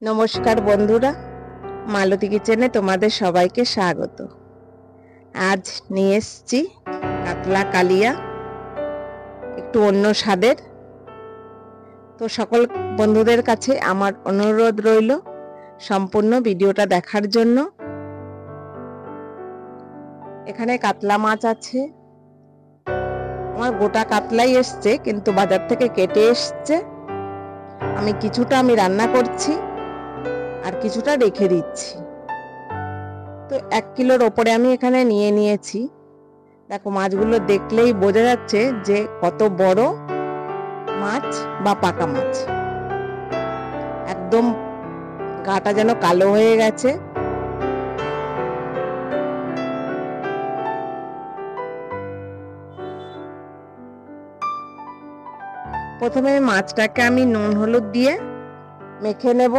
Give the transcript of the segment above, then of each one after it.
নমস্কার বন্ধুরা, মালতী কিচেনে তোমাদের সবাইকে স্বাগত। আজ নিয়ে এসেছি কাতলা কালিয়া, একটু অন্য স্বাদের। তো সকল বন্ধুদের কাছে আমার অনুরোধ রইল সম্পূর্ণ ভিডিওটা দেখার জন্য। এখানে কাতলা মাছ আছে, আমার গোটা কাতলাই এসছে, কিন্তু বাজার থেকে কেটে এসছে। আমি কিছুটা রান্না করছি আর কিছুটা রেখে দিচ্ছি। তো 1 কিলোর ওপরে আমি এখানে নিয়ে নিয়েছি। দেখো, মাছগুলো দেখলেই বোঝা যাচ্ছে যে কত বড় মাছ বা পাকা মাছ। একদম গাটা যেন কালো হয়ে গেছে। প্রথমে মাছটাকে আমি নুন হলুদ দিয়ে মেখে নেব।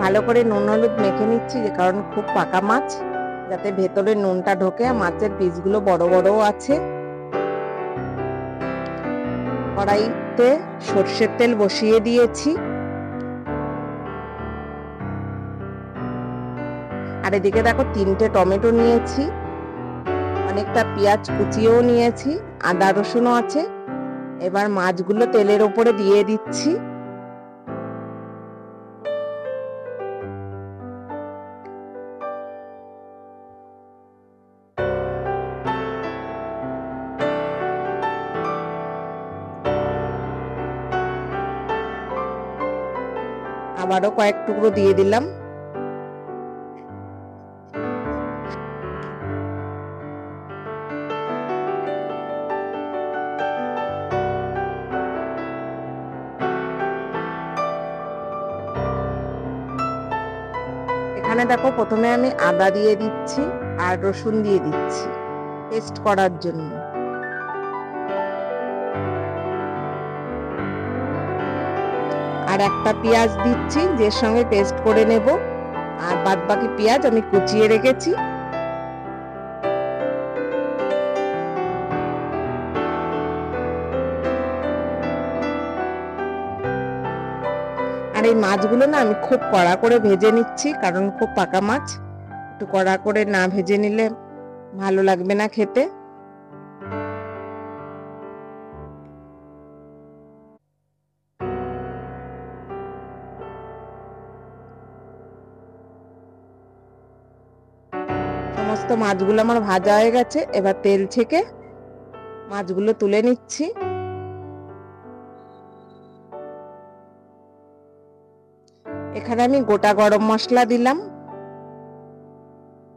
ভালো করে নুন হলুদ মেখে নিচ্ছি, যে কারণ খুব পাকা মাছ, যাতে ভেতরে নুনটা ঢোকে। মাছের পিসগুলো বড় বড় আছে। কড়াইতে সর্ষের তেল বসিয়ে দিয়েছি, আর এদিকে দেখো 3টে টমেটো নিয়েছি, অনেকটা পেঁয়াজ কুচিয়েও নিয়েছি, আদা রসুনও আছে। এবার মাছগুলো তেলের ওপরে দিয়ে দিচ্ছি। আবারও কয়েক টুকরো দিয়ে দিলাম। এখানে দেখো, প্রথমে আমি আদা দিয়ে দিচ্ছি আর রসুন দিয়ে দিচ্ছি পেস্ট করার জন্য। আর একটা পেঁয়াজ দিচ্ছি, যে সঙ্গে পেস্ট করে নেব। আর বাদ বাকি পেঁয়াজ আমি কুচিয়ে রেখেছি। আর এই মাছগুলো আমি খুব কড়া করে ভেজে নিচ্ছি, কারণ খুব পাকা মাছ। একটু কড়া করে না ভেজে নিলে ভালো লাগবে না খেতে। সমস্ত মাছগুলো আমার ভাজা হয়ে গেছে। এবার তেল ছেঁকে মাছগুলো তুলে নিচ্ছি। এখানে আমি গোটা গরম মশলা দিলাম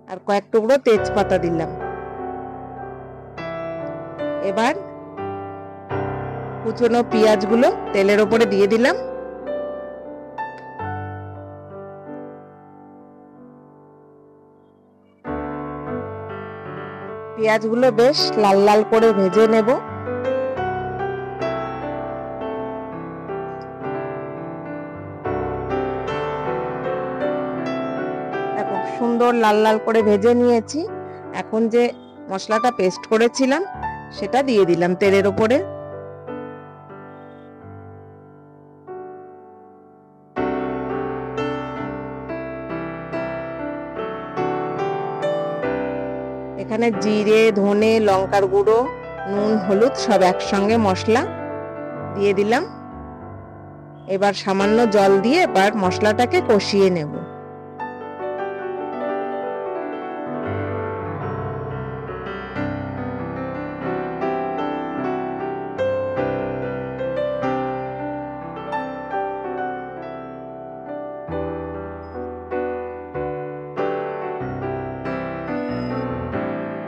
আর কয়েক টুকরো তেজপাতা দিলাম। এবার কুচনো পেঁয়াজগুলো তেলের ওপরে দিয়ে দিলাম। পেঁয়াজগুলো বেশ লাল লাল করে ভেজে নেব। দেখো, সুন্দর লাল লাল করে ভেজে নিয়েছি। এখন যে মশলাটা পেস্ট করেছিলাম সেটা দিয়ে দিলাম তেলের ওপরে। এখানে জিরে, ধনে, লঙ্কার গুঁড়ো, নুন, হলুদ সব একসঙ্গে মশলা দিয়ে দিলাম। এবার সামান্য জল দিয়ে এবার মশলাটাকে কষিয়ে নেব।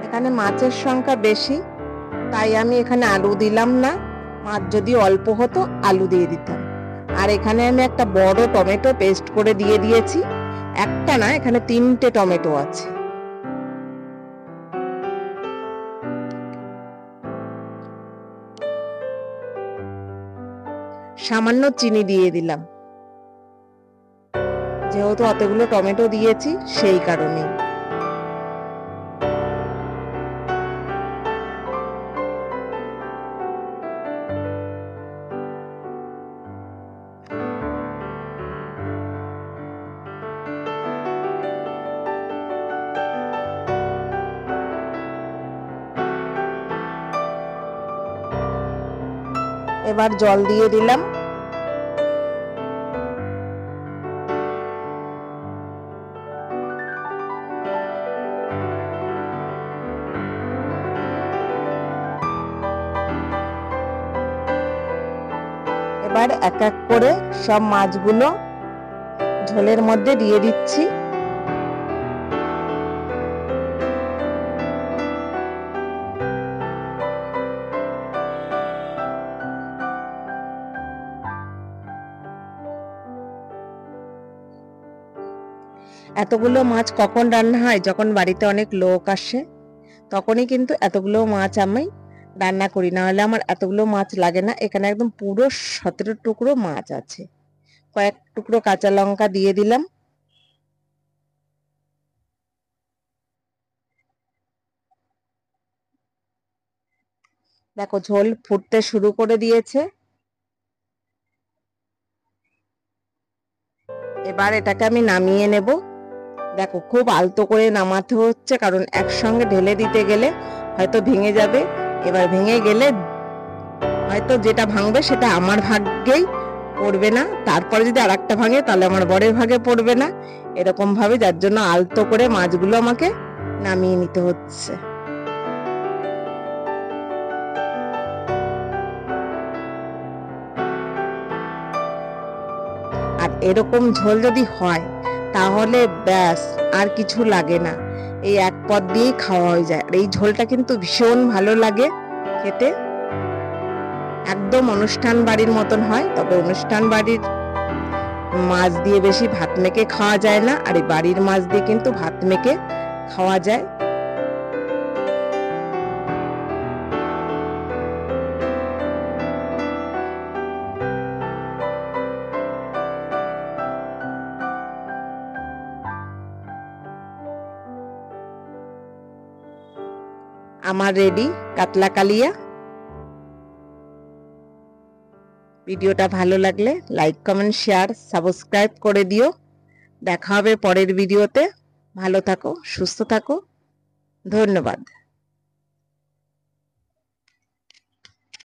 এখানে মাছের সংখ্যা বেশি, তাই আমি এখানে আলু দিলাম না। মাছ যদি অল্প হতো আলু দিয়ে দিতাম। আর এখানে আমি একটা বড় টমেটো পেস্ট করে দিয়ে দিয়েছি। একটা না, এখানে 3টে টমেটো আছে। সামান্য চিনি দিয়ে দিলাম, যেহেতু অতগুলো টমেটো দিয়েছি সেই কারণে। এবার জল দিয়ে দিলাম। এবার এক এক করে সব মাছগুলো ঝোলের মধ্যে দিয়ে দিচ্ছি। এতগুলো মাছ কখন রান্না হয়? যখন বাড়িতে অনেক লোক আসে তখনই কিন্তু এতগুলো মাছ আমি রান্না করি, না হলে আমার এতগুলো মাছ লাগে না। এখানে একদম পুরো 17 টুকরো মাছ আছে। কয়েক টুকরো কাঁচা লঙ্কা দিয়ে দিলাম। দেখো ঝোল ফুটতে শুরু করে দিয়েছে। এবার এটাকে আমি নামিয়ে নেব। দেখো খুব আলতো করে নামাতে হচ্ছে, কারণ একসঙ্গে ঢেলে দিতে গেলে হয়তো ভেঙে যাবে। এবার ভেঙে গেলে হয়তো যেটা ভাঙবে সেটা আমার ভাগ্যেই পড়বে না, তারপরে যদি আরেকটা ভাঙে তাহলে আমার বরের ভাগে পড়বে না, এরকম ভাবে, যার জন্য আলতো করে মাছগুলো আমাকে নামিয়ে নিতে হচ্ছে। আর এরকম ঝোল যদি হয় তাহলে ব্যাস আর কিছু লাগে না, এই এক পদ দিয়েই খাওয়া হয়ে যায়। আর এই ঝোলটা কিন্তু ভীষণ ভালো লাগে খেতে, একদম অনুষ্ঠান বাড়ির মতন হয়। তবে অনুষ্ঠান বাড়ির মাছ দিয়ে বেশি ভাত মেখে খাওয়া যায় না, আর এই বাড়ির মাছ দিয়ে কিন্তু ভাত মেখে খাওয়া যায়। আমার রেডি কাতলা কালিয়া। ভিডিওটা ভালো লাগলে লাইক, কমেন্ট, শেয়ার, সাবস্ক্রাইব করে দিও। দেখা হবে পরের ভিডিওতে। ভালো থাকো, সুস্থ থাকো, ধন্যবাদ।